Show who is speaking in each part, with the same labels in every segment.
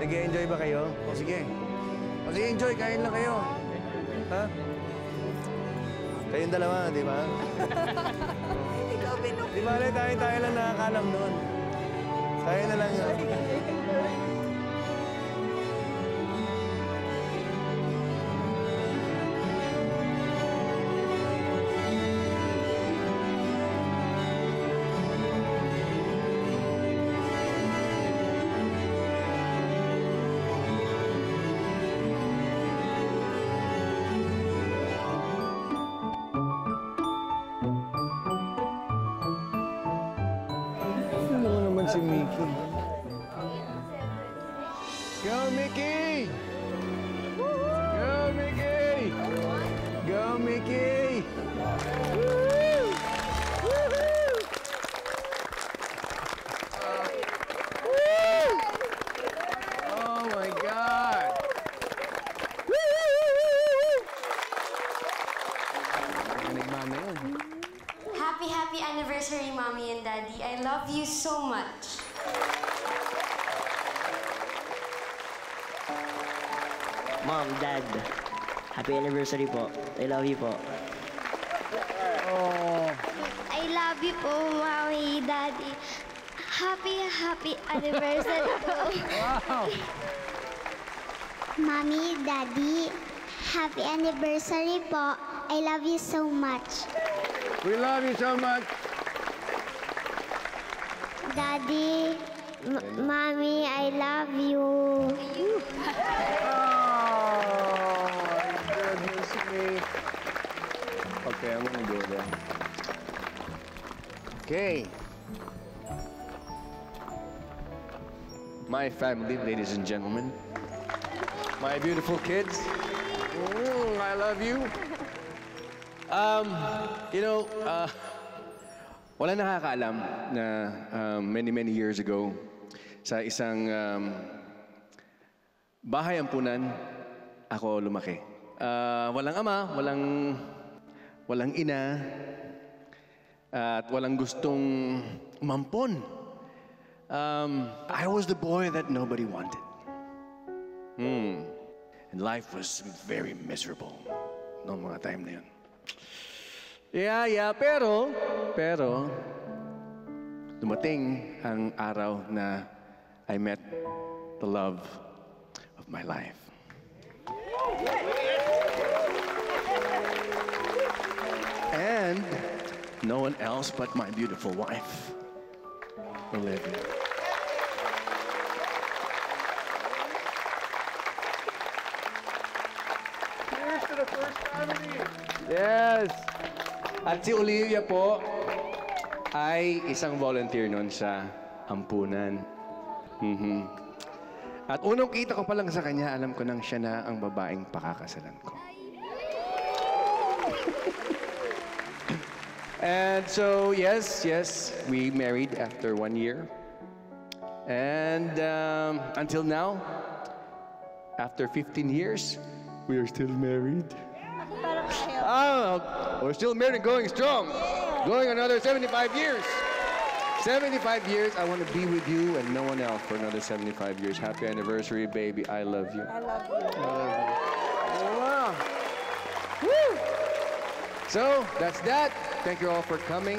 Speaker 1: Nag-enjoy ba kayo? O sige. O sige, enjoy. Kain lang kayo. Ha? Kayong dalawa, di ba?
Speaker 2: Ikaw, Binok.
Speaker 1: Di ba, tayo lang nakakalam doon. Tayo na lang yun. Si Mickey. Go, Mickey! Go, Mickey! Go, Mickey! Woo! Woohoo! Woo! Oh my God! Nagmama yun.
Speaker 3: Happy anniversary, Mommy and Daddy. I love you so much.
Speaker 4: Mom, Dad, happy anniversary po. I love you po.
Speaker 1: Oh.
Speaker 5: I love you po, Mommy, Daddy. Happy anniversary po.
Speaker 1: Wow!
Speaker 5: Mommy, Daddy, happy anniversary po. I love you so much.
Speaker 1: We love you so much.
Speaker 5: Daddy, Mommy, I love you.
Speaker 1: Oh, my goodness me. Okay, I'm gonna go there. Okay. My family, ladies and gentlemen. My beautiful kids. I love you. You know, wala nakakaalam na many years ago sa isang bahay ampunan ako lumaki. Walang ama, walang ina, at walang gustong umampon. I was the boy that nobody wanted. And life was very miserable noong mga time na yun. Yeah, pero, dumating ang araw na I met the love of my life. And no one else but my beautiful wife, Olivia. Here's to the first family. Yes. At si Olivia po ay isang volunteer noon sa ampunan. At unang kita ko pa lang sa kanya, alam ko nang siya na ang babaeng pakakasalan ko. And so, yes, we married after 1 year. And until now, after 15 years, we are still married. We're still married and going strong. Going another 75 years. 75 years, I want to be with you and no one else for another 75 years. Happy anniversary, baby. I love you.
Speaker 2: I love you.
Speaker 1: I love you. Wow. Woo! So, that's that. Thank you all for coming.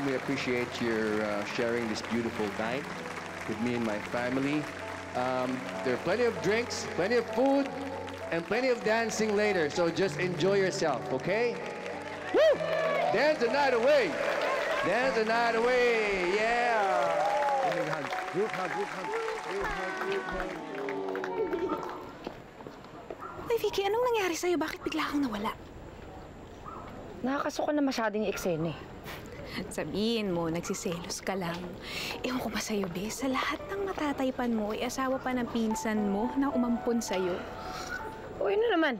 Speaker 1: We appreciate your sharing this beautiful night with me and my family. There are plenty of drinks, plenty of food, and plenty of dancing later. So just enjoy yourself, okay? Woo! Dance the night away. Dance the night away. Yeah. Group hug.
Speaker 2: Uy, Vicky, anong nangyari sa'yo? Bakit bigla kang nawala?
Speaker 6: Nakakasuka na masyadong eksena eh.
Speaker 2: Sabihin mo, nagsiselos ka lang. Ewan ko ba sa'yo, Be? Sa lahat ng matataypan mo, asawa pa ng pinsan mo na umampon sa'yo.
Speaker 6: O yun na naman.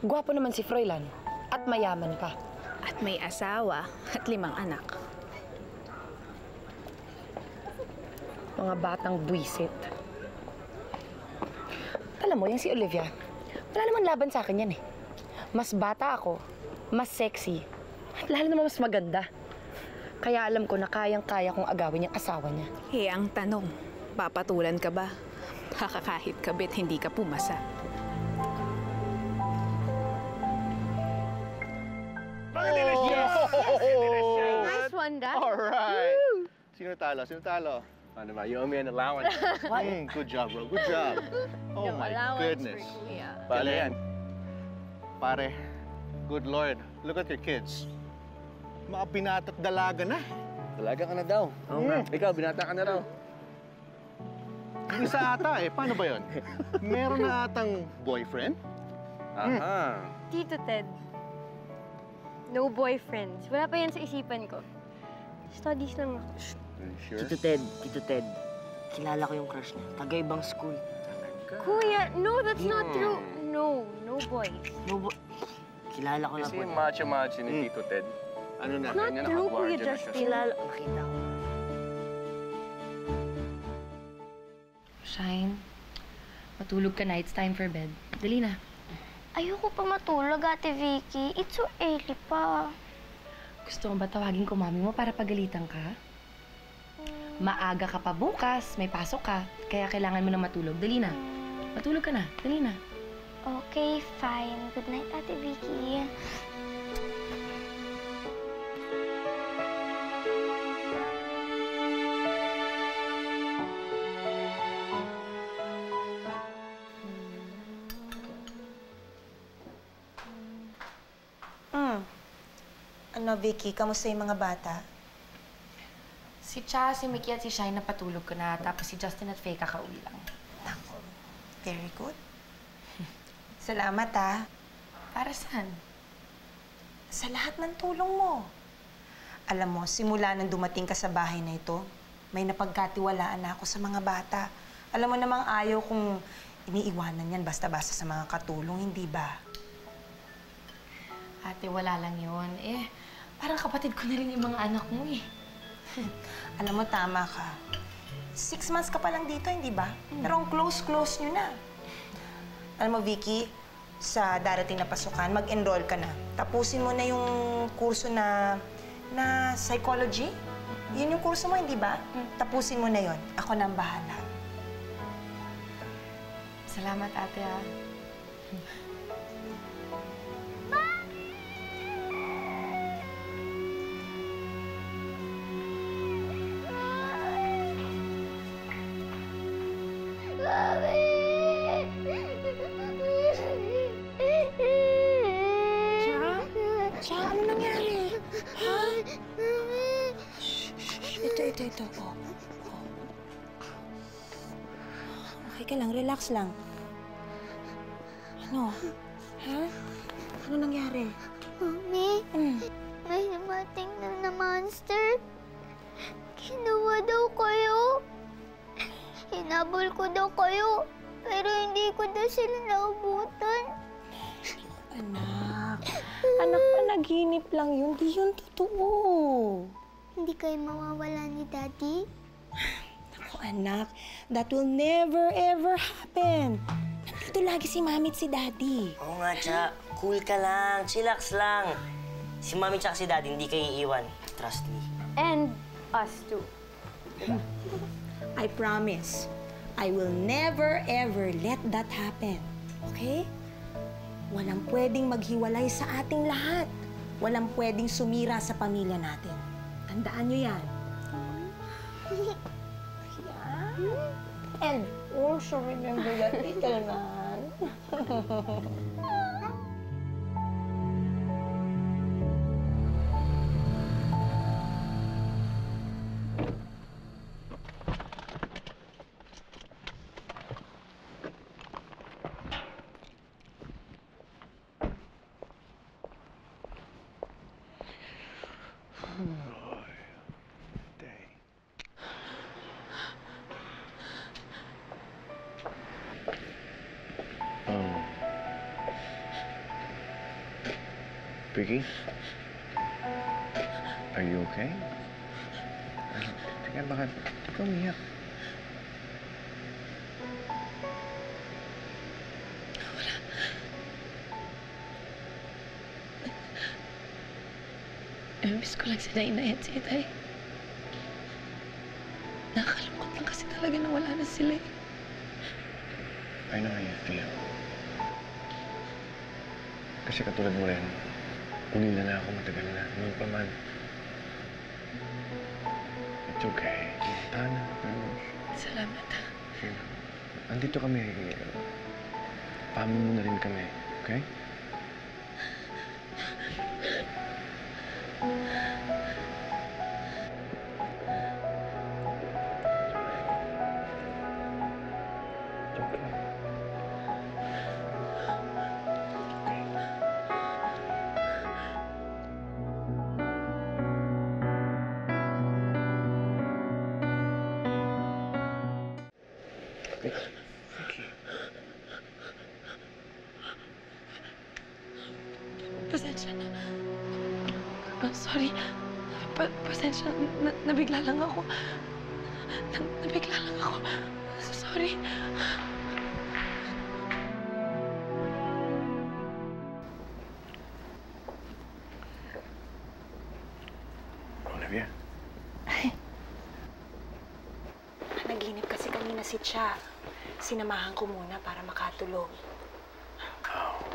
Speaker 6: Gwapo naman si Froilan. At mayaman pa.
Speaker 2: At may asawa at 5 anak.
Speaker 6: Mga batang buwisit. Alam mo, yan si Olivia, wala naman laban sa akin yan eh. Mas bata ako, mas sexy, at lalo naman mas maganda. Kaya alam ko na kayang-kaya kong agawin yung asawa niya.
Speaker 2: Ang tanong, papatulan ka ba? Kakakahit ka bet hindi ka pumasa.
Speaker 7: Nice one, Dad.
Speaker 8: All right. Sino talo? Sino talo? Ano ba? You owe me an allowance. Good job, bro. Good job. Oh
Speaker 7: No
Speaker 8: my
Speaker 7: allowance
Speaker 8: goodness.
Speaker 7: for Kuya.
Speaker 8: Pare yan. Pare, good Lord. Look at your kids. Mga binata't dalaga na.
Speaker 1: Talaga ka na daw. Ikaw, binata ka na raw.
Speaker 8: Yung isa ata eh. Paano ba yun? Meron na atang boyfriend?
Speaker 1: Aha.
Speaker 7: Tito Ted, no boyfriends. Wala pa yan sa isipan ko. Studies lang ako.
Speaker 1: Sure?
Speaker 4: Tito Ted, kilala ko yung crush niya. Taga-ibang school.
Speaker 7: Kuya, no, that's not true. No boys.
Speaker 4: Kilala ko na
Speaker 1: Kasi
Speaker 4: po.
Speaker 1: macho-macho ni Tito Ted.
Speaker 8: Ano na?
Speaker 7: It's not
Speaker 1: Ganyan,
Speaker 7: true,
Speaker 1: naka-guardian
Speaker 7: Kuya
Speaker 1: na siya.
Speaker 7: Justin.
Speaker 4: Kilala, nakita ko.
Speaker 6: Shine, matulog ka na. It's time for bed. Dali na.
Speaker 5: Ayoko pa matulog, Ate Vicky. It's so early pa.
Speaker 6: Gusto mo ba tawagin ko mami mo para pagalitan ka? Maaga ka pa bukas, may pasok ka, kaya kailangan mo na matulog. Dali na. Matulog ka na. Dali na.
Speaker 5: Okay, fine. Good night, Ate Vicky.
Speaker 9: Ano, Vicky? Kamusta yung mga bata?
Speaker 6: Si Cha, si Mickey at si Shine napatulog ko na, tapos si Justin at Faye kakauwi lang.
Speaker 9: Nako, very good. Salamat, ah.
Speaker 6: Para saan?
Speaker 9: Sa lahat ng tulong mo. Alam mo, simula nang dumating ka sa bahay na ito, may napagkatiwalaan na ako sa mga bata. Alam mo namang ayaw kong iniiwanan yan basta-basta sa mga katulong, hindi ba?
Speaker 6: Ate, wala lang yun. Parang kapatid ko na rin yung mga anak mo eh.
Speaker 9: Alam mo, tama ka. 6 months ka pa lang dito, hindi ba? Pero ang close-close nyo na. Alam mo, Vicky, sa darating na pasukan, mag-enroll ka na. Tapusin mo na yung kurso na psychology. Yun yung kurso mo, hindi ba? Tapusin mo na yon. Ako na ang bahala.
Speaker 6: Salamat, ate, ah.
Speaker 9: Ano nangyari? Ha? Ito. Okay ka lang, relax lang. Ano? Ha? Ano nangyari?
Speaker 5: Mami, may dumating na monster. Kinuha daw kayo. Hinabol ko daw kayo. Pero hindi ko daw sila naubutan.
Speaker 9: Anak, panaginip lang yun. Di yun totoo.
Speaker 5: Hindi kayo mawawala ni Daddy?
Speaker 9: Ako, anak, that will never, ever happen. Nandito lagi si Mami at si Daddy.
Speaker 4: Oo nga, Cha. Cool ka lang. Chillax lang. Si Mami tsaka si Daddy, hindi kayo iiwan. Trust me.
Speaker 7: And us too.
Speaker 9: I promise, I will never, ever let that happen. Okay? Walang pwedeng maghiwalay sa ating lahat. Walang pwedeng sumira sa pamilya natin. Tandaan niyo yan. And also remember that, little man.
Speaker 1: Vicky? Are you okay? Teka, bakit ka umiyak?
Speaker 6: Miss ko lang si Nainay at si Itay. Nakakalungkot lang kasi talaga na wala na sila eh.
Speaker 1: I know how you feel. Kasi katulad mo rin, ulila na ako matagal na. Noon pa man. It's okay. Tana.
Speaker 6: Salamat.
Speaker 1: Andito kami. Paamin mo na rin kami. Okay?
Speaker 6: Pasensya na. Sorry. Pasensya. Nabigla lang ako. Nabigla lang ako. Sorry.
Speaker 1: Olivia?
Speaker 9: Naginip kasi kanina si Cha. Sinamahan ko muna para makatulog.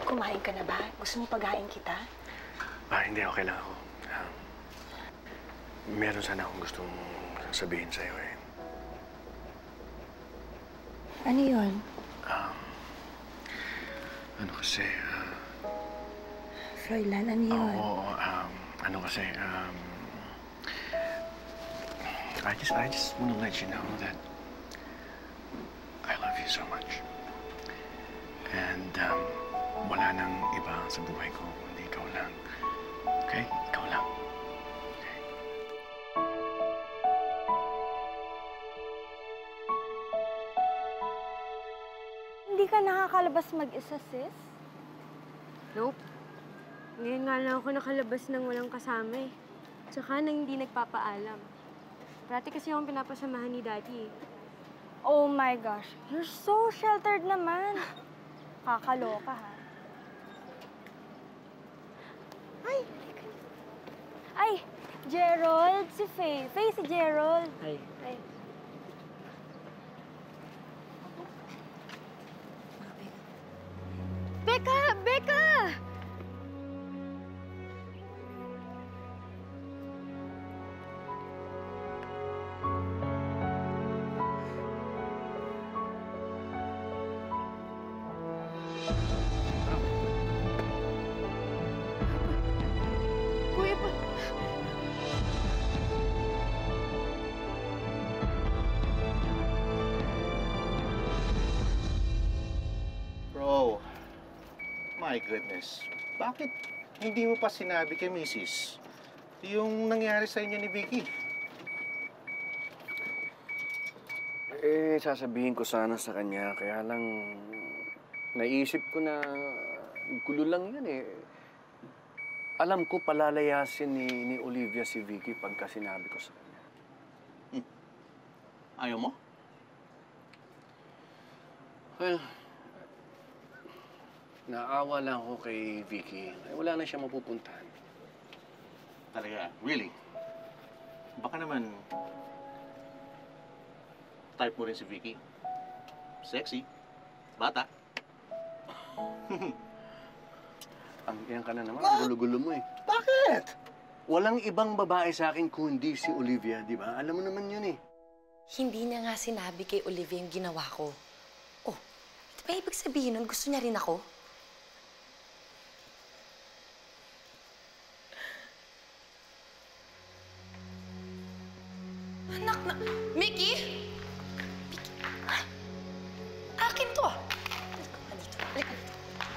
Speaker 9: Kumain ka na ba? Gusto mo paghain kita?
Speaker 1: Hindi. Okay lang ako. Meron sana akong gustong sabihin sa'yo eh.
Speaker 9: Ano yun?
Speaker 1: Ano kasi,
Speaker 9: Froilan, ano yun?
Speaker 1: Oo, ano kasi, I just want to let you know that I love you so much. And, wala nang iba sa buhay ko, kundi ikaw lang. Okay? Ikaw lang. Okay.
Speaker 7: Hindi ka nakakalabas mag-isa, sis? Nope. Ngayon nga lang ako nakalabas ng walang kasama eh. Tsaka nang hindi nagpapaalam. Parati kasi akong pinapasamahan ni Daddy eh. Oh my gosh, you're so sheltered naman. Kakaloka, ha? Ay, Gerald, si Faye. Faye, si Gerald.
Speaker 4: Ay.
Speaker 7: Ay. Becca! Becca! Kuya pa...
Speaker 8: Bro, my goodness. Bakit hindi mo pa sinabi kay Mrs. yung nangyari sa inyo ni Vicky?
Speaker 1: Sasabihin ko sana sa kanya, kaya lang naisip ko na gulo lang yan eh. Alam ko palalayasin ni Olivia si Vicky pagka sinabi ko sa kanya.
Speaker 8: Ayaw mo?
Speaker 1: Well, naawa lang ako kay Vicky. Wala na siya mapupuntahan.
Speaker 8: Talaga? Really? Baka naman type mo rin si Vicky. Sexy. Bata.
Speaker 1: Ang iyan ka na naman, gulo-gulo mo eh.
Speaker 8: Bakit?
Speaker 1: Walang ibang babae sa akin kundi si Olivia, di ba? Alam mo naman yun eh.
Speaker 6: Hindi niya nga sinabi kay Olivia yung ginawa ko. Oh, di ba ibig sabihin nun gusto niya rin ako? Anak na... Mickey? Akin to ah. Halika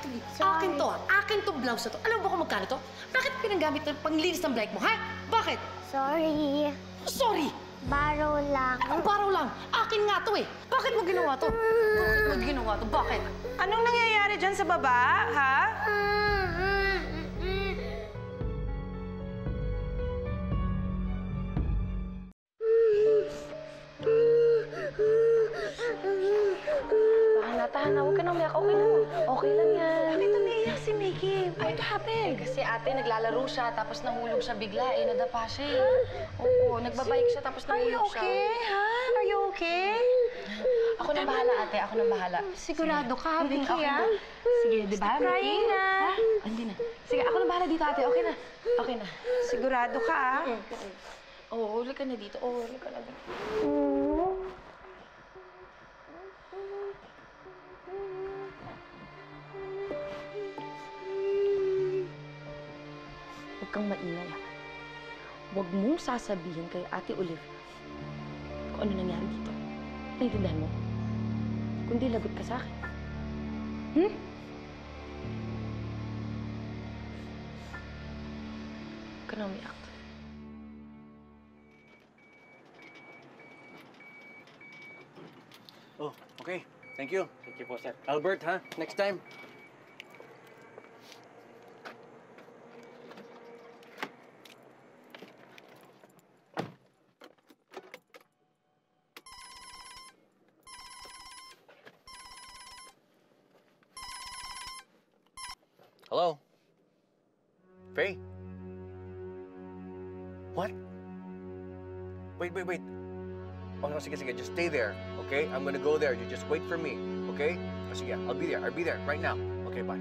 Speaker 6: dito. Akin to ah. Akin to blouse na to. Alam mo ba kung magkano to? Bakit pinanggamit ng panglinis ng bike mo, ha? Bakit?
Speaker 5: Sorry.
Speaker 6: Sorry!
Speaker 5: Baro lang.
Speaker 6: Ang baraw lang. Akin nga to eh. Bakit mo ginawa to? Bakit mo ginawa to? Bakit?
Speaker 9: Anong nangyayari dyan sa baba, ha?
Speaker 6: Tahan na. Huwag ka nang umiyak. Okay lang. Okay lang yan.
Speaker 9: Bakit umiiyak si Mickey?
Speaker 6: Ay, What happened? Kasi ate, naglalaro siya, tapos nahulog siya bigla, nadapa siya Oo, nagbabike siya, tapos nahulog siya.
Speaker 9: Are you okay, ha? Are you okay?
Speaker 6: Ako nang bahala, ate. Ako nang bahala.
Speaker 9: Sigurado ka, Vicky,
Speaker 6: okay
Speaker 9: ha?
Speaker 6: na. Sige, di ba, Vicky?
Speaker 9: crying na.
Speaker 6: Ha? Hindi na. Sige, ako nang bahala dito, ate. Okay na. Okay na.
Speaker 9: Sigurado ka, ha?
Speaker 6: Oo, huli ka na dito. Oo, huli ka na dito. Huwag kang maingay, ha? Huwag mong sasabihin kay Ate Olivia kung ano nangyari dito. Naiintindihan mo? Kundi lagot ka sa akin. Huwag ka na umiyak.
Speaker 1: Oh, okay. Thank you. Thank you po, sir. Albert, ha? Next time. Hello? Faye? What? Wait. Oh, no, sige. Just stay there, okay? I'm gonna go there. You just wait for me, okay? Oh, sige, I'll be there right now. Okay, bye.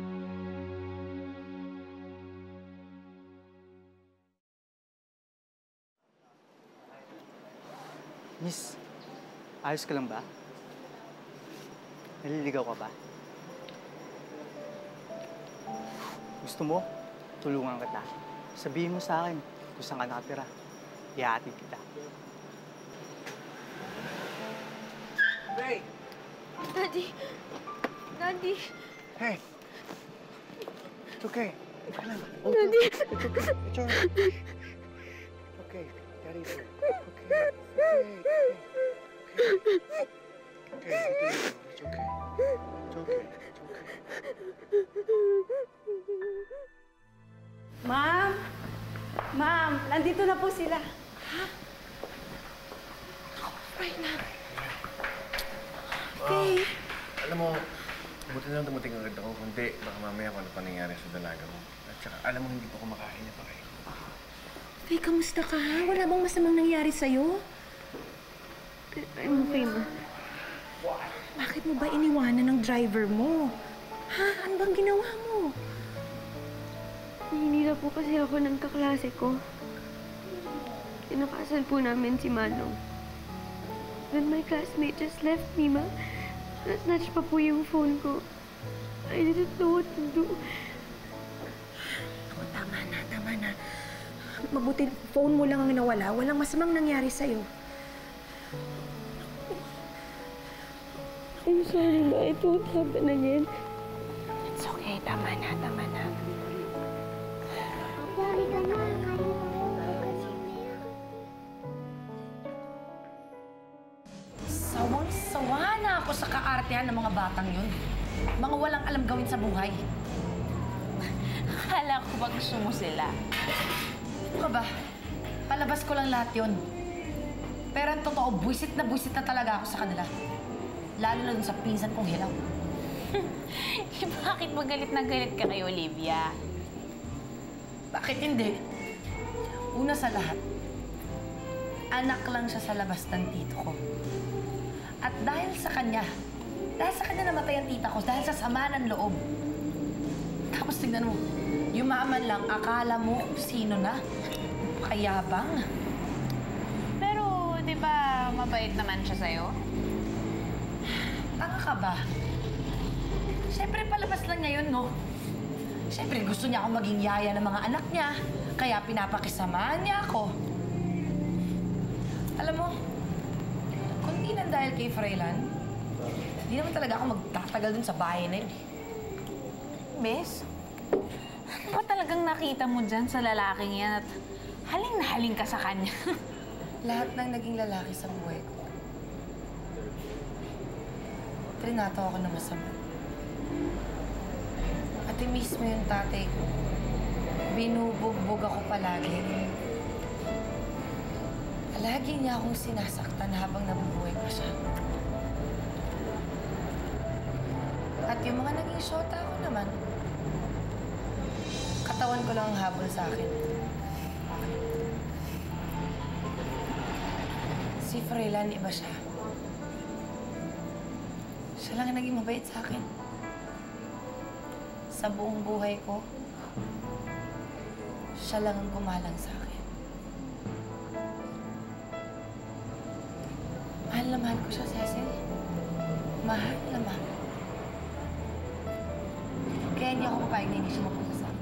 Speaker 10: Miss, ayos ka lang ba? Naliligaw ka ba? Gusto mo? Tulungan kita. Sabihin mo sa akin kung saan ka nakatira. Ihahatid kita.
Speaker 1: Hey!
Speaker 7: Daddy! Daddy!
Speaker 1: Hey! It's okay.
Speaker 7: Daddy!
Speaker 1: It's okay. It's all right. Okay. Daddy's here. Okay. It's okay. It's okay.
Speaker 7: Ma'am! Ma'am, nandito na po sila. Ha?
Speaker 1: Right now. Okay. Alam mo, buti na lang dumating agad ako. Kundi, baka mamaya kung ano pa nangyari sa dalaga mo. At saka, alam mo, hindi pa kumakain niya pa kayo.
Speaker 9: Faye, kamusta ka, ha? Wala bang masamang nangyari sa'yo?
Speaker 7: I'm okay, ma.
Speaker 9: Bakit mo ba iniwanan ng driver mo? Ha? Ano bang ginawa mo?
Speaker 7: Hinila po kasi ako ng kaklase ko. Kinakasal po namin si Manong. Then my classmate just left me, ma. Snatch pa po yung phone ko. I didn't know what to do.
Speaker 9: Oh, tama na. Mabuti, phone mo lang ang nawala. Walang masamang nangyari sa'yo.
Speaker 7: I'm sorry, ma. It won't happen again.
Speaker 9: It's okay. Tama na.
Speaker 5: Daddy ka na.
Speaker 6: Sawang-sawa na ako sa kaartehan ng mga batang yun. Mga walang alam gawin sa buhay.
Speaker 2: Akala ko ba gusto mo sila?
Speaker 6: Ano ka ba? Palabas ko lang lahat yun. Pero ang totoo, buwisit na talaga ako sa kanila. Lalo na dun sa pinsan kong hilaw.
Speaker 2: Bakit mo galit na galit ka kay Olivia?
Speaker 6: Bakit hindi? Una sa lahat, anak lang siya sa labas ng tito ko. At dahil sa kanya namatay ang tita ko dahil sa sama ng loob. Tapos tignan mo, yumaman lang, akala mo kung sino na. Kayabang.
Speaker 2: Pero, di ba, mabait naman siya sa'yo?
Speaker 6: Tanga ka ba? Siyempre, palabas lang niya yun, no? Siyempre, gusto niya akong maging yaya ng mga anak niya. Kaya pinapakisamaan niya ako. Alam mo, kung di lang dahil kay Freilan, di naman talaga ako magtatagal dun sa bahay na yun.
Speaker 2: Bes, ano ba talagang nakita mo dyan sa lalaking yan at haling na haling ka sa kanya?
Speaker 6: Lahat ng naging lalaki sa buhay ko, trinato ako na masama. Pati mismo yung tatay ko, binubugbog ako palagi. Palagi niya akong sinasaktan habang nabubuhay pa siya. At yung mga naging syota ko naman, katawan ko lang ang habol sa akin. Si Froilan, iba siya. Siya lang ang naging mabait sa akin. Sa buong buhay ko, siya lang ang gumalang sa akin. Mahal na mahal ko siya, Cecil. Mahal na mahal. Kaya hindi ako papayag na hindi siya mapunta sa akin.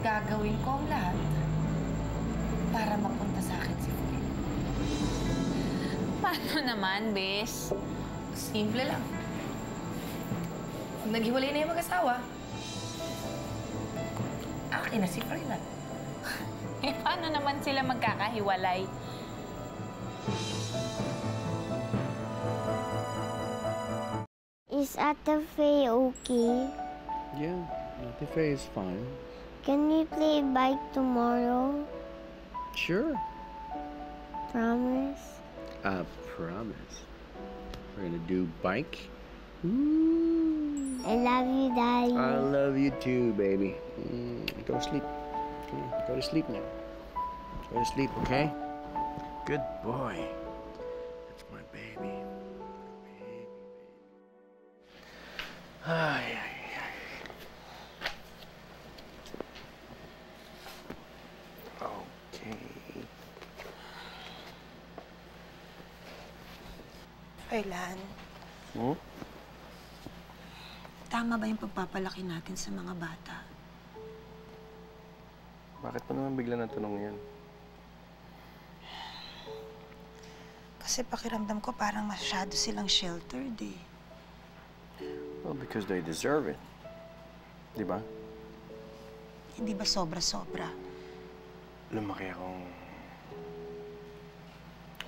Speaker 6: Gagawin ko ang lahat para mapunta sa akin si Froilan.
Speaker 2: Paano naman, Bes?
Speaker 6: Simple lang. Pag naghiwalay na yung mag-asawa, akin na si Froilan.
Speaker 2: Eh, paano naman sila magkakahiwalay?
Speaker 5: Is Ate Faye okay?
Speaker 1: Yeah, Ate Faye is fine.
Speaker 5: Can we play bike tomorrow?
Speaker 1: Sure.
Speaker 5: Promise?
Speaker 1: I promise. We're gonna do bike. Ooh.
Speaker 5: I love you, Daddy.
Speaker 1: I love you too, baby. Go to sleep. Come on, go to sleep now. Go to sleep, okay? Good boy. That's my baby. Baby. Ay, ay, ay. Okay.
Speaker 9: Froilan,
Speaker 8: Hmm?
Speaker 9: tama ba yung pagpapalaki natin sa mga bata?
Speaker 8: Bakit mo naman bigla natanong yan?
Speaker 9: Kasi pakiramdam ko parang masyado silang sheltered eh.
Speaker 8: Well, because they deserve it. Di ba?
Speaker 9: Hindi ba sobra-sobra?
Speaker 8: Lumaki akong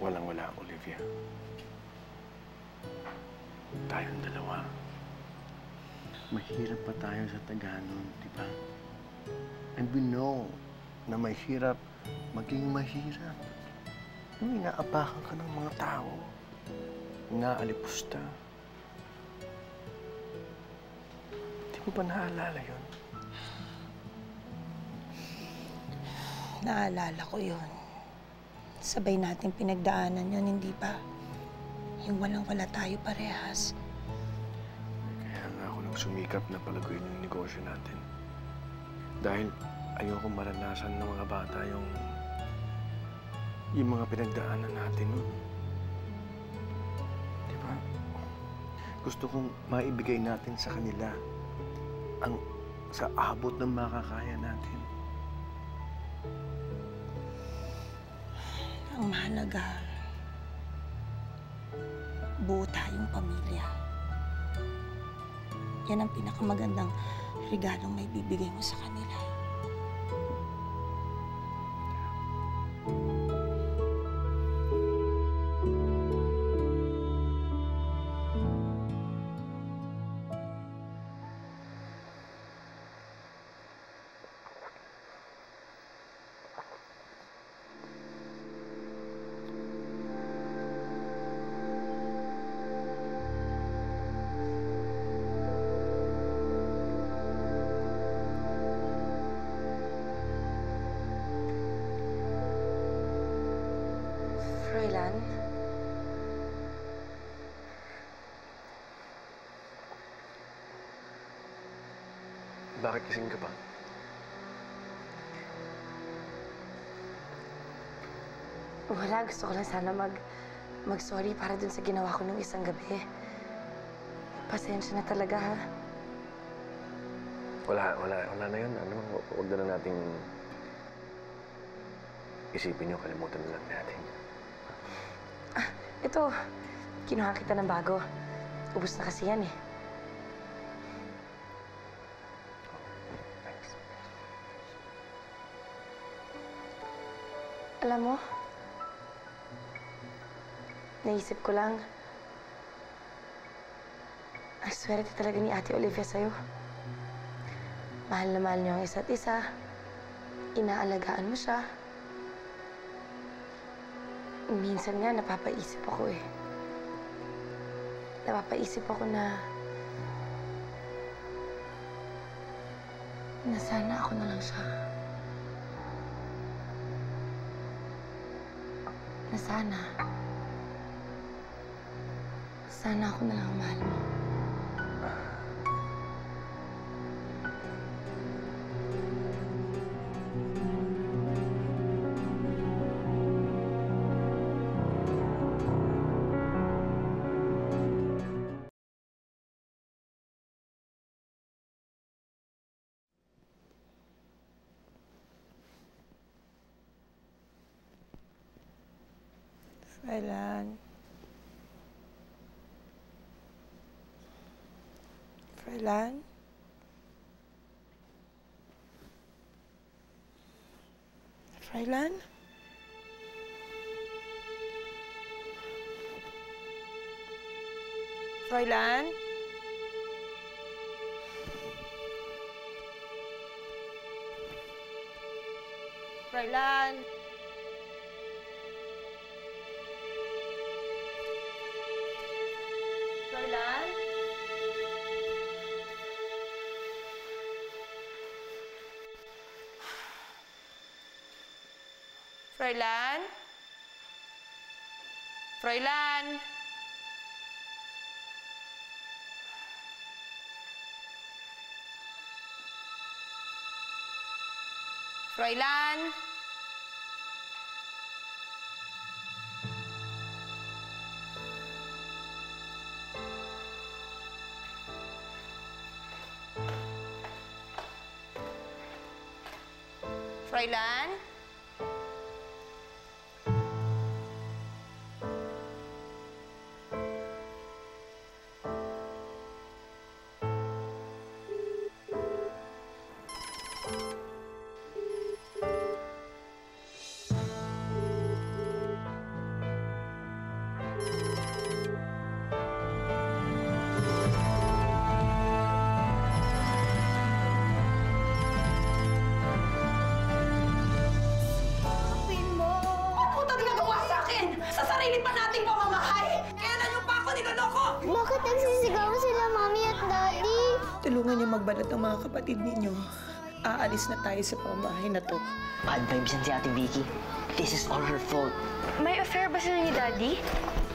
Speaker 8: walang-wala, Olivia. Tayong dalawa. Mahirap pa tayo sa Tagalog, di ba? And we know na mahirap maging mahirap. Yung inaapakan ka ng mga tao, inaalipusta. Di mo ba naaalala yun?
Speaker 9: Naalala ko yun. Sabay nating pinagdaanan yun, hindi ba? Yung walang-wala tayo parehas.
Speaker 8: Kaya nga ako nang sumikap na palaguin yung negosyo natin. Dahil ayoko maranasan ng mga bata yung mga pinagdaanan natin nun. Di ba? Gusto kong maibigay natin sa kanila ang sa abot ng makakaya natin.
Speaker 9: Ang mahalaga, buo tayong pamilya. Yan ang pinakamagandang regalong may bibigay mo sa kanila.
Speaker 6: Froilan?
Speaker 8: Bakit kasing ka pa?
Speaker 6: Wala, gusto ko lang sana mag-sorry para dun sa ginawa ko nung isang gabi. Pasensya na talaga, ha?
Speaker 8: Wala na yun. Ano, huwag na lang nating isipin yung kalimutan na lang natin.
Speaker 6: Ah, ito. Kinuha kita ng bago. Ubus na kasi yan, eh.
Speaker 8: Thanks.
Speaker 6: Alam mo, naisip ko lang, ang swerte talaga ni Ate Olivia sa'yo. Mahal na mahal niyo ang isa't isa. Inaalagaan mo siya. Minsan nga, napapaisip ako eh. Napapaisip ako na
Speaker 9: na sana ako na lang siya. Na sana ako na lang ang mahal mo. Froilan. Froilan? Froilan? Froilan? Froilan? Froilan? Froilan? Froilan? Froilan? Froilan?
Speaker 6: Sa sarili pa nating pamamahay! Kailan niyo pa ako niloloko?
Speaker 5: Bakit nagsisigaw sila, Mami at Daddy?
Speaker 9: Tulungan niyo magbanat ng mga kapatid ninyo. Aalis na tayo sa pamamahay na to.
Speaker 4: Bad vibes yan si Ate Vicky. This is all her fault.
Speaker 7: May affair ba sila ni Daddy?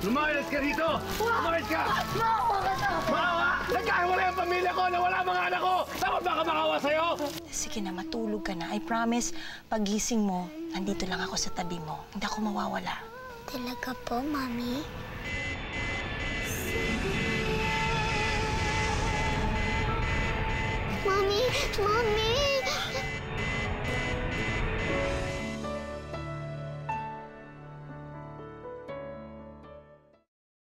Speaker 1: Lumayas ka dito! Lumayas ka!
Speaker 7: Maawa ka na!
Speaker 1: Maawa! Nagkakawala yung pamilya ko! Nawala mga anak ko! Dapat ba ka makawa sa'yo?
Speaker 9: Sige na, matulog ka na. I promise, pagising mo, nandito lang ako sa tabi mo. Hindi ako mawawala.
Speaker 5: Talaga po, Mami? Mami! Mami!